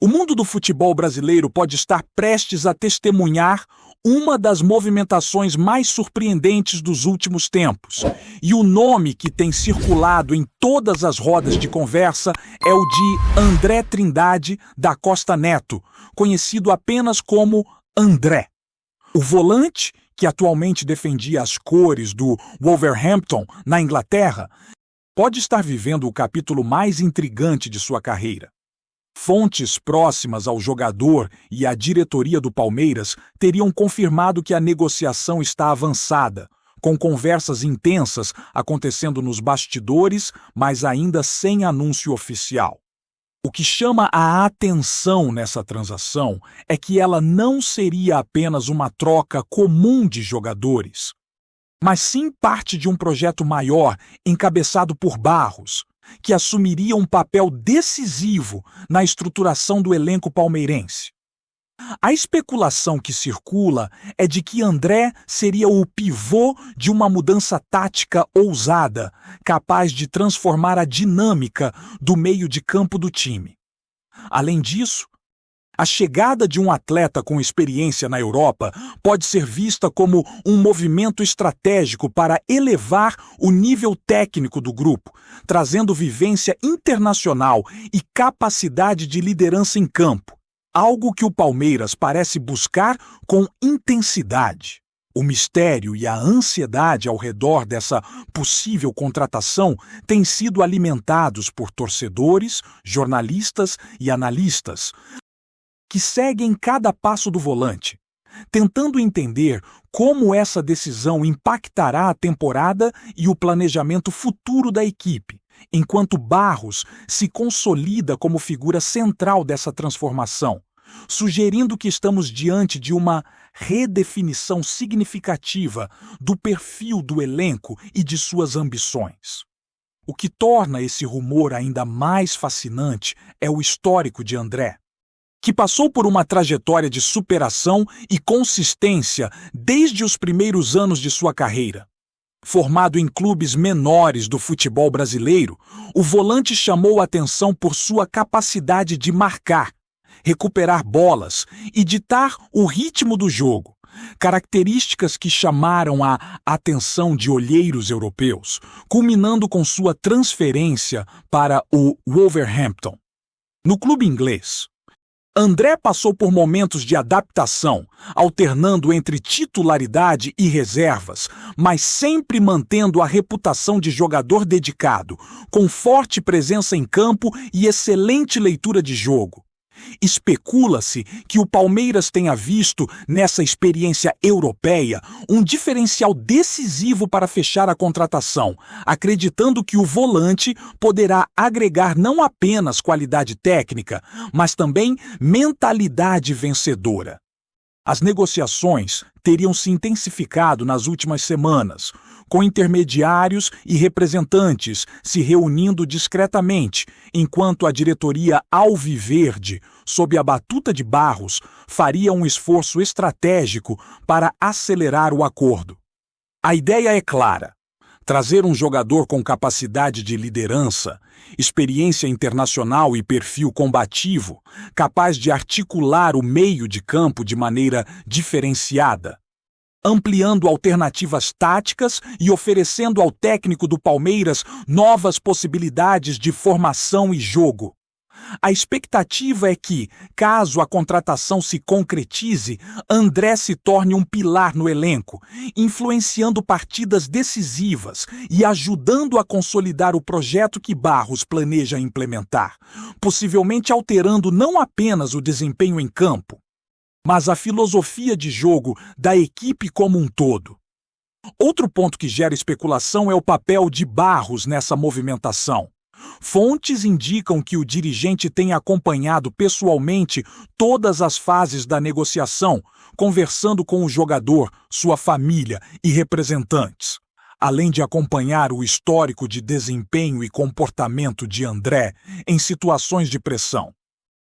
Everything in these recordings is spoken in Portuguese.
O mundo do futebol brasileiro pode estar prestes a testemunhar uma das movimentações mais surpreendentes dos últimos tempos. E o nome que tem circulado em todas as rodas de conversa é o de André Trindade da Costa Neto, conhecido apenas como André. O volante, que atualmente defendia as cores do Wolverhampton na Inglaterra, pode estar vivendo o capítulo mais intrigante de sua carreira. Fontes próximas ao jogador e à diretoria do Palmeiras teriam confirmado que a negociação está avançada, com conversas intensas acontecendo nos bastidores, mas ainda sem anúncio oficial. O que chama a atenção nessa transação é que ela não seria apenas uma troca comum de jogadores, mas sim parte de um projeto maior encabeçado por Barros, que assumiria um papel decisivo na estruturação do elenco palmeirense. A especulação que circula é de que André seria o pivô de uma mudança tática ousada, capaz de transformar a dinâmica do meio de campo do time. Além disso, a chegada de um atleta com experiência na Europa pode ser vista como um movimento estratégico para elevar o nível técnico do grupo, trazendo vivência internacional e capacidade de liderança em campo, algo que o Palmeiras parece buscar com intensidade. O mistério e a ansiedade ao redor dessa possível contratação têm sido alimentados por torcedores, jornalistas e analistas, que seguem cada passo do volante, tentando entender como essa decisão impactará a temporada e o planejamento futuro da equipe, enquanto Barros se consolida como figura central dessa transformação, sugerindo que estamos diante de uma redefinição significativa do perfil do elenco e de suas ambições. O que torna esse rumor ainda mais fascinante é o histórico de André, que passou por uma trajetória de superação e consistência desde os primeiros anos de sua carreira. Formado em clubes menores do futebol brasileiro, o volante chamou a atenção por sua capacidade de marcar, recuperar bolas e ditar o ritmo do jogo, características que chamaram a atenção de olheiros europeus, culminando com sua transferência para o Wolverhampton. No clube inglês, André passou por momentos de adaptação, alternando entre titularidade e reservas, mas sempre mantendo a reputação de jogador dedicado, com forte presença em campo e excelente leitura de jogo. Especula-se que o Palmeiras tenha visto nessa experiência europeia um diferencial decisivo para fechar a contratação, acreditando que o volante poderá agregar não apenas qualidade técnica, mas também mentalidade vencedora. As negociações teriam se intensificado nas últimas semanas, com intermediários e representantes se reunindo discretamente, enquanto a diretoria alviverde, sob a batuta de Barros, faria um esforço estratégico para acelerar o acordo. A ideia é clara: trazer um jogador com capacidade de liderança, experiência internacional e perfil combativo, capaz de articular o meio de campo de maneira diferenciada, ampliando alternativas táticas e oferecendo ao técnico do Palmeiras novas possibilidades de formação e jogo. A expectativa é que, caso a contratação se concretize, André se torne um pilar no elenco, influenciando partidas decisivas e ajudando a consolidar o projeto que Barros planeja implementar, possivelmente alterando não apenas o desempenho em campo, mas a filosofia de jogo da equipe como um todo. Outro ponto que gera especulação é o papel de Barros nessa movimentação. Fontes indicam que o dirigente tem acompanhado pessoalmente todas as fases da negociação, conversando com o jogador, sua família e representantes, além de acompanhar o histórico de desempenho e comportamento de André em situações de pressão.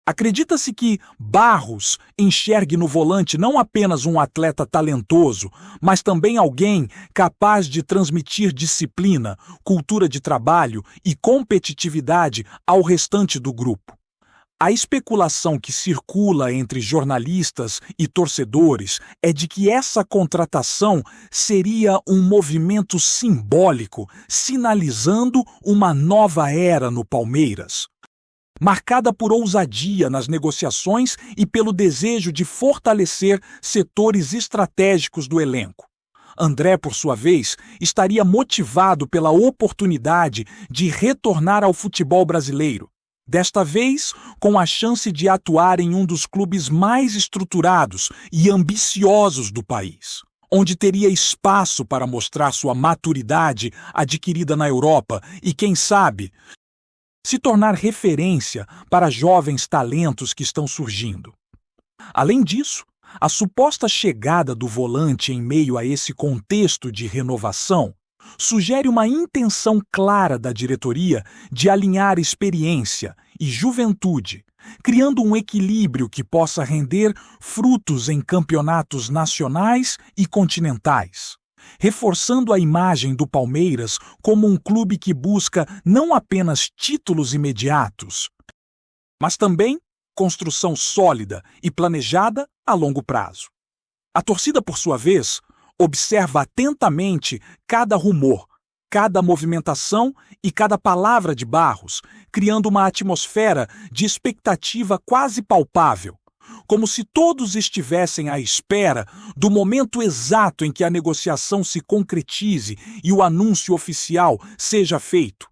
Acredita-se que Barros enxergue no volante não apenas um atleta talentoso, mas também alguém capaz de transmitir disciplina, cultura de trabalho e competitividade ao restante do grupo. A especulação que circula entre jornalistas e torcedores é de que essa contratação seria um movimento simbólico, sinalizando uma nova era no Palmeiras, marcada por ousadia nas negociações e pelo desejo de fortalecer setores estratégicos do elenco. André, por sua vez, estaria motivado pela oportunidade de retornar ao futebol brasileiro, desta vez com a chance de atuar em um dos clubes mais estruturados e ambiciosos do país, onde teria espaço para mostrar sua maturidade adquirida na Europa e, quem sabe, se tornar referência para jovens talentos que estão surgindo. Além disso, a suposta chegada do volante em meio a esse contexto de renovação sugere uma intenção clara da diretoria de alinhar experiência e juventude, criando um equilíbrio que possa render frutos em campeonatos nacionais e continentais, reforçando a imagem do Palmeiras como um clube que busca não apenas títulos imediatos, mas também construção sólida e planejada a longo prazo. A torcida, por sua vez, observa atentamente cada rumor, cada movimentação e cada palavra de Barros, criando uma atmosfera de expectativa quase palpável, como se todos estivessem à espera do momento exato em que a negociação se concretize e o anúncio oficial seja feito,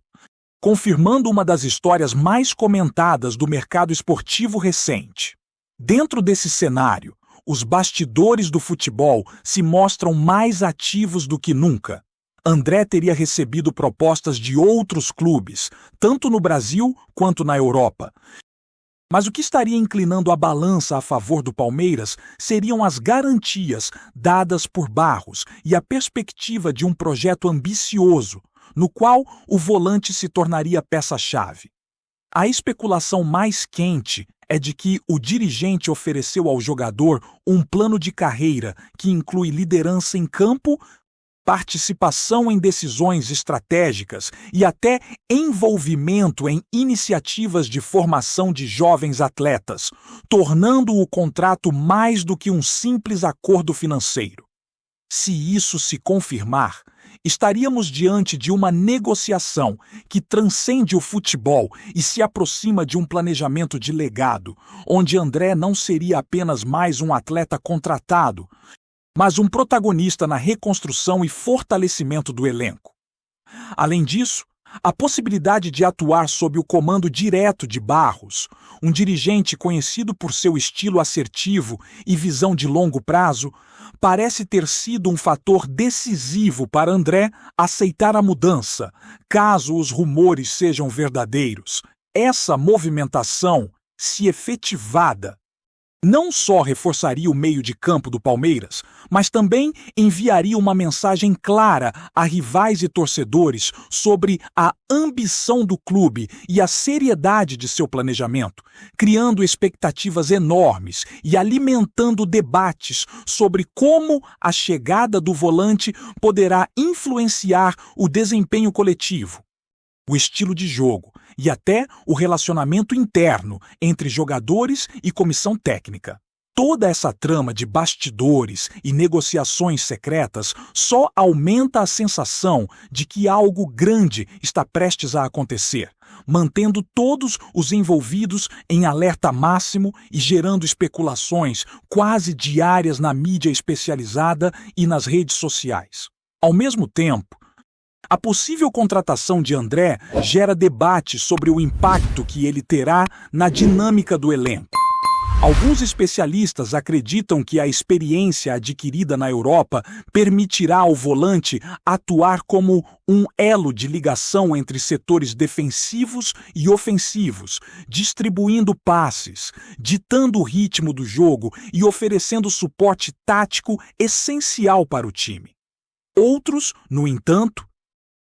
confirmando uma das histórias mais comentadas do mercado esportivo recente. Dentro desse cenário, os bastidores do futebol se mostram mais ativos do que nunca. André teria recebido propostas de outros clubes, tanto no Brasil quanto na Europa. Mas o que estaria inclinando a balança a favor do Palmeiras seriam as garantias dadas por Barros e a perspectiva de um projeto ambicioso, no qual o volante se tornaria peça-chave. A especulação mais quente é de que o dirigente ofereceu ao jogador um plano de carreira que inclui liderança em campo, participação em decisões estratégicas e até envolvimento em iniciativas de formação de jovens atletas, tornando o contrato mais do que um simples acordo financeiro. Se isso se confirmar, estaríamos diante de uma negociação que transcende o futebol e se aproxima de um planejamento de legado, onde André não seria apenas mais um atleta contratado, mas um protagonista na reconstrução e fortalecimento do elenco. Além disso, a possibilidade de atuar sob o comando direto de Barros, um dirigente conhecido por seu estilo assertivo e visão de longo prazo, parece ter sido um fator decisivo para André aceitar a mudança, caso os rumores sejam verdadeiros. Essa movimentação, se efetivada, não só reforçaria o meio de campo do Palmeiras, mas também enviaria uma mensagem clara a rivais e torcedores sobre a ambição do clube e a seriedade de seu planejamento, criando expectativas enormes e alimentando debates sobre como a chegada do volante poderá influenciar o desempenho coletivo, o estilo de jogo e até o relacionamento interno entre jogadores e comissão técnica. Toda essa trama de bastidores e negociações secretas só aumenta a sensação de que algo grande está prestes a acontecer, mantendo todos os envolvidos em alerta máximo e gerando especulações quase diárias na mídia especializada e nas redes sociais. Ao mesmo tempo, a possível contratação de André gera debate sobre o impacto que ele terá na dinâmica do elenco. Alguns especialistas acreditam que a experiência adquirida na Europa permitirá ao volante atuar como um elo de ligação entre setores defensivos e ofensivos, distribuindo passes, ditando o ritmo do jogo e oferecendo suporte tático essencial para o time. Outros, no entanto,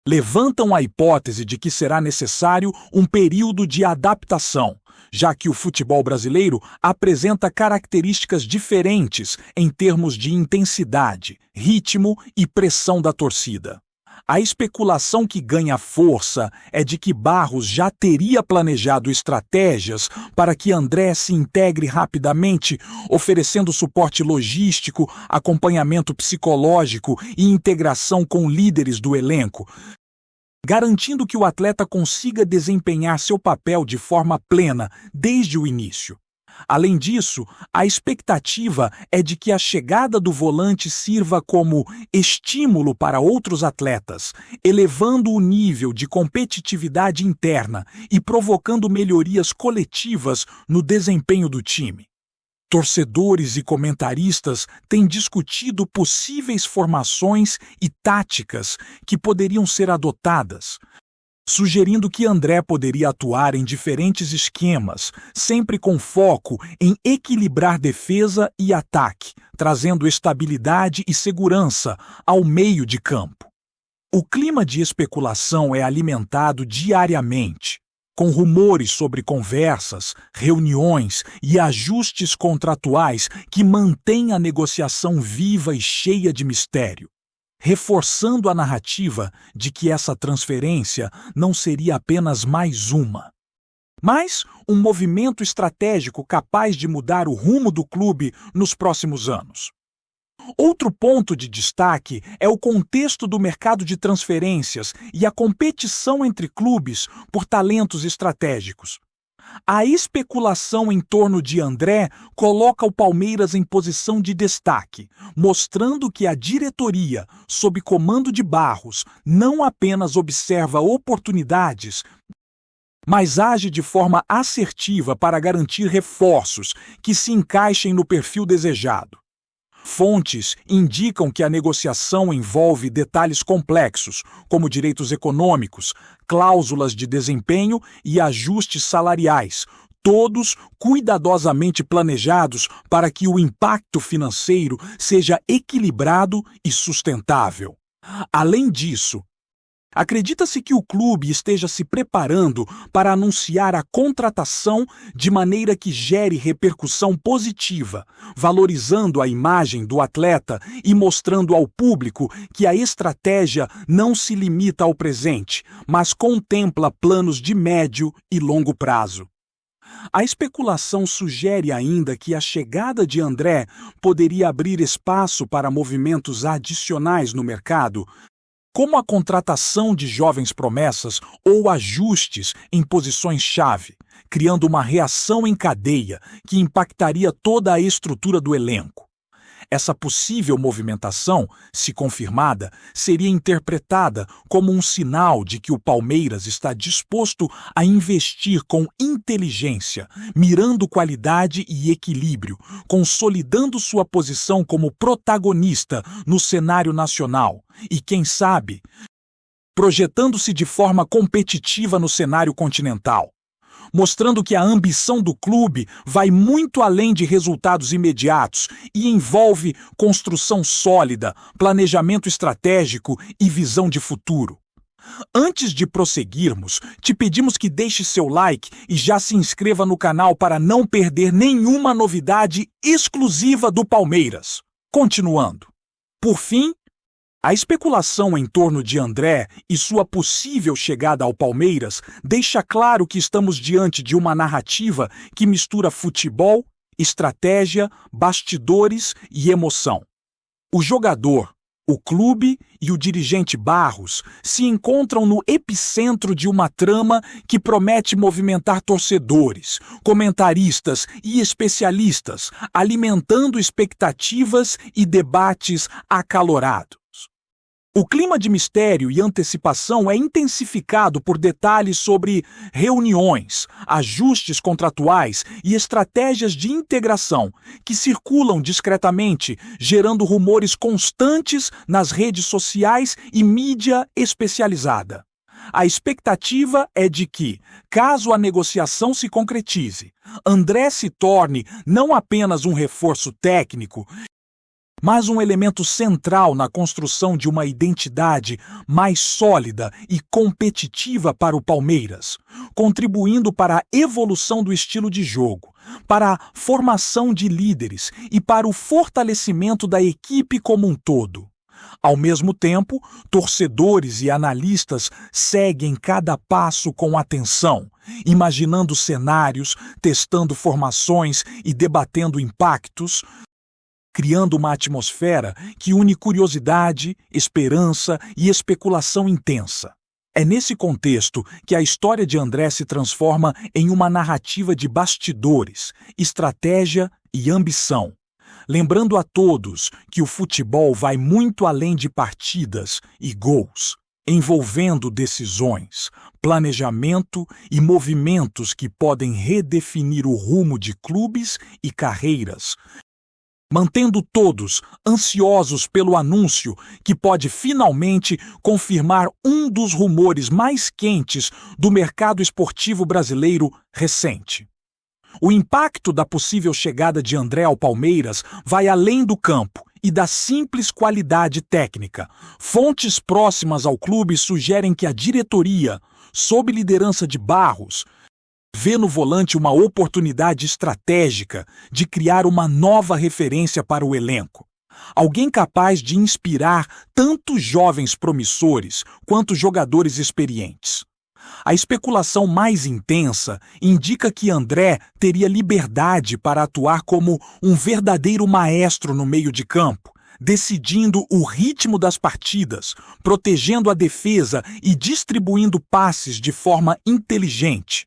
levantam a hipótese de que será necessário um período de adaptação, já que o futebol brasileiro apresenta características diferentes em termos de intensidade, ritmo e pressão da torcida. A especulação que ganha força é de que Barros já teria planejado estratégias para que André se integre rapidamente, oferecendo suporte logístico, acompanhamento psicológico e integração com líderes do elenco, garantindo que o atleta consiga desempenhar seu papel de forma plena desde o início. Além disso, a expectativa é de que a chegada do volante sirva como estímulo para outros atletas, elevando o nível de competitividade interna e provocando melhorias coletivas no desempenho do time. Torcedores e comentaristas têm discutido possíveis formações e táticas que poderiam ser adotadas, sugerindo que André poderia atuar em diferentes esquemas, sempre com foco em equilibrar defesa e ataque, trazendo estabilidade e segurança ao meio de campo. O clima de especulação é alimentado diariamente, com rumores sobre conversas, reuniões e ajustes contratuais que mantêm a negociação viva e cheia de mistério, reforçando a narrativa de que essa transferência não seria apenas mais uma, mas um movimento estratégico capaz de mudar o rumo do clube nos próximos anos. Outro ponto de destaque é o contexto do mercado de transferências e a competição entre clubes por talentos estratégicos. A especulação em torno de André coloca o Palmeiras em posição de destaque, mostrando que a diretoria, sob comando de Barros, não apenas observa oportunidades, mas age de forma assertiva para garantir reforços que se encaixem no perfil desejado. Fontes indicam que a negociação envolve detalhes complexos, como direitos econômicos, cláusulas de desempenho e ajustes salariais, todos cuidadosamente planejados para que o impacto financeiro seja equilibrado e sustentável. Além disso, acredita-se que o clube esteja se preparando para anunciar a contratação de maneira que gere repercussão positiva, valorizando a imagem do atleta e mostrando ao público que a estratégia não se limita ao presente, mas contempla planos de médio e longo prazo. A especulação sugere ainda que a chegada de André poderia abrir espaço para movimentos adicionais no mercado, como a contratação de jovens promessas ou ajustes em posições-chave, criando uma reação em cadeia que impactaria toda a estrutura do elenco. Essa possível movimentação, se confirmada, seria interpretada como um sinal de que o Palmeiras está disposto a investir com inteligência, mirando qualidade e equilíbrio, consolidando sua posição como protagonista no cenário nacional e, quem sabe, projetando-se de forma competitiva no cenário continental, mostrando que a ambição do clube vai muito além de resultados imediatos e envolve construção sólida, planejamento estratégico e visão de futuro. Antes de prosseguirmos, te pedimos que deixe seu like e já se inscreva no canal para não perder nenhuma novidade exclusiva do Palmeiras. Continuando. Por fim, a especulação em torno de André e sua possível chegada ao Palmeiras deixa claro que estamos diante de uma narrativa que mistura futebol, estratégia, bastidores e emoção. O jogador, o clube e o dirigente Barros se encontram no epicentro de uma trama que promete movimentar torcedores, comentaristas e especialistas, alimentando expectativas e debates acalorados. O clima de mistério e antecipação é intensificado por detalhes sobre reuniões, ajustes contratuais e estratégias de integração que circulam discretamente, gerando rumores constantes nas redes sociais e mídia especializada. A expectativa é de que, caso a negociação se concretize, André se torne não apenas um reforço técnico, mas um elemento central na construção de uma identidade mais sólida e competitiva para o Palmeiras, contribuindo para a evolução do estilo de jogo, para a formação de líderes e para o fortalecimento da equipe como um todo. Ao mesmo tempo, torcedores e analistas seguem cada passo com atenção, imaginando cenários, testando formações e debatendo impactos, criando uma atmosfera que une curiosidade, esperança e especulação intensa. É nesse contexto que a história de André se transforma em uma narrativa de bastidores, estratégia e ambição. Lembrando a todos que o futebol vai muito além de partidas e gols, envolvendo decisões, planejamento e movimentos que podem redefinir o rumo de clubes e carreiras, mantendo todos ansiosos pelo anúncio que pode finalmente confirmar um dos rumores mais quentes do mercado esportivo brasileiro recente. O impacto da possível chegada de André ao Palmeiras vai além do campo e da simples qualidade técnica. Fontes próximas ao clube sugerem que a diretoria, sob liderança de Barros, vê no volante uma oportunidade estratégica de criar uma nova referência para o elenco. Alguém capaz de inspirar tanto jovens promissores quanto jogadores experientes. A especulação mais intensa indica que André teria liberdade para atuar como um verdadeiro maestro no meio de campo, decidindo o ritmo das partidas, protegendo a defesa e distribuindo passes de forma inteligente,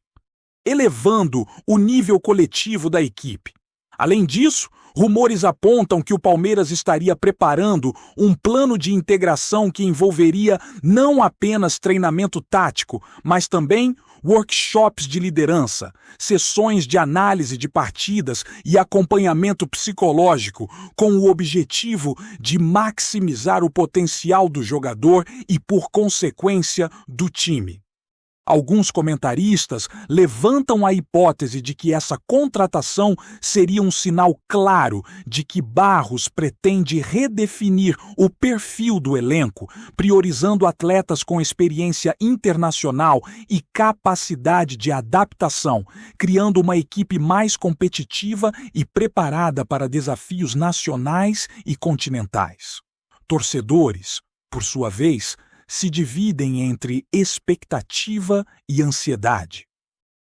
elevando o nível coletivo da equipe. Além disso, rumores apontam que o Palmeiras estaria preparando um plano de integração que envolveria não apenas treinamento tático, mas também workshops de liderança, sessões de análise de partidas e acompanhamento psicológico, com o objetivo de maximizar o potencial do jogador e, por consequência, do time. Alguns comentaristas levantam a hipótese de que essa contratação seria um sinal claro de que Barros pretende redefinir o perfil do elenco, priorizando atletas com experiência internacional e capacidade de adaptação, criando uma equipe mais competitiva e preparada para desafios nacionais e continentais. Torcedores, por sua vez, se dividem entre expectativa e ansiedade,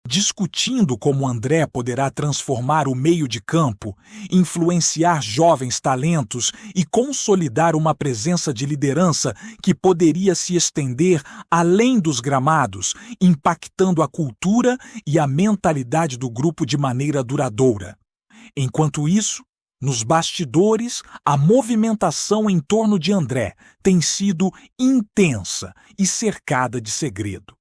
discutindo como André poderá transformar o meio de campo, influenciar jovens talentos e consolidar uma presença de liderança que poderia se estender além dos gramados, impactando a cultura e a mentalidade do grupo de maneira duradoura. Enquanto isso, nos bastidores, a movimentação em torno de André tem sido intensa e cercada de segredo.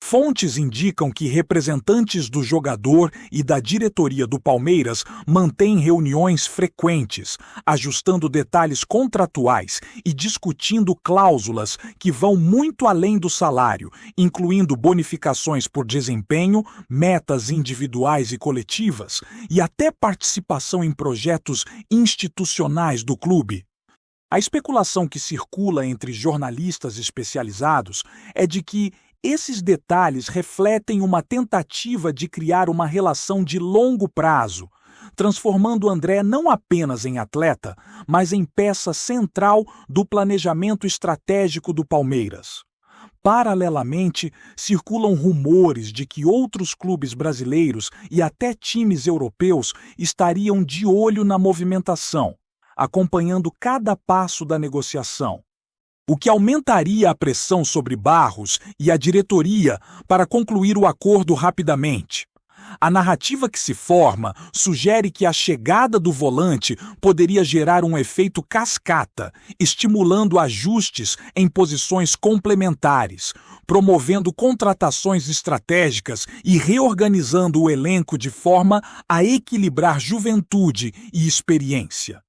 Fontes indicam que representantes do jogador e da diretoria do Palmeiras mantêm reuniões frequentes, ajustando detalhes contratuais e discutindo cláusulas que vão muito além do salário, incluindo bonificações por desempenho, metas individuais e coletivas e até participação em projetos institucionais do clube. A especulação que circula entre jornalistas especializados é de que esses detalhes refletem uma tentativa de criar uma relação de longo prazo, transformando André não apenas em atleta, mas em peça central do planejamento estratégico do Palmeiras. Paralelamente, circulam rumores de que outros clubes brasileiros e até times europeus estariam de olho na movimentação, acompanhando cada passo da negociação, o que aumentaria a pressão sobre Barros e a diretoria para concluir o acordo rapidamente. A narrativa que se forma sugere que a chegada do volante poderia gerar um efeito cascata, estimulando ajustes em posições complementares, promovendo contratações estratégicas e reorganizando o elenco de forma a equilibrar juventude e experiência.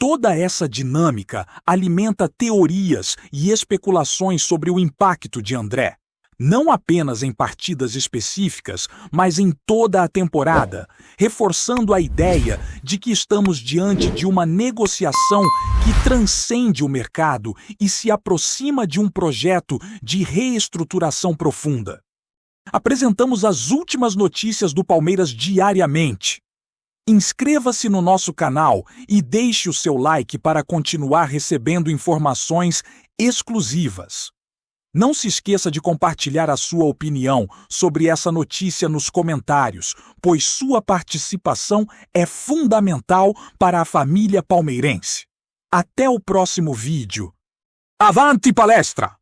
Toda essa dinâmica alimenta teorias e especulações sobre o impacto de André, não apenas em partidas específicas, mas em toda a temporada, reforçando a ideia de que estamos diante de uma negociação que transcende o mercado e se aproxima de um projeto de reestruturação profunda. Apresentamos as últimas notícias do Palmeiras diariamente. Inscreva-se no nosso canal e deixe o seu like para continuar recebendo informações exclusivas. Não se esqueça de compartilhar a sua opinião sobre essa notícia nos comentários, pois sua participação é fundamental para a família palmeirense. Até o próximo vídeo. Avante palestra!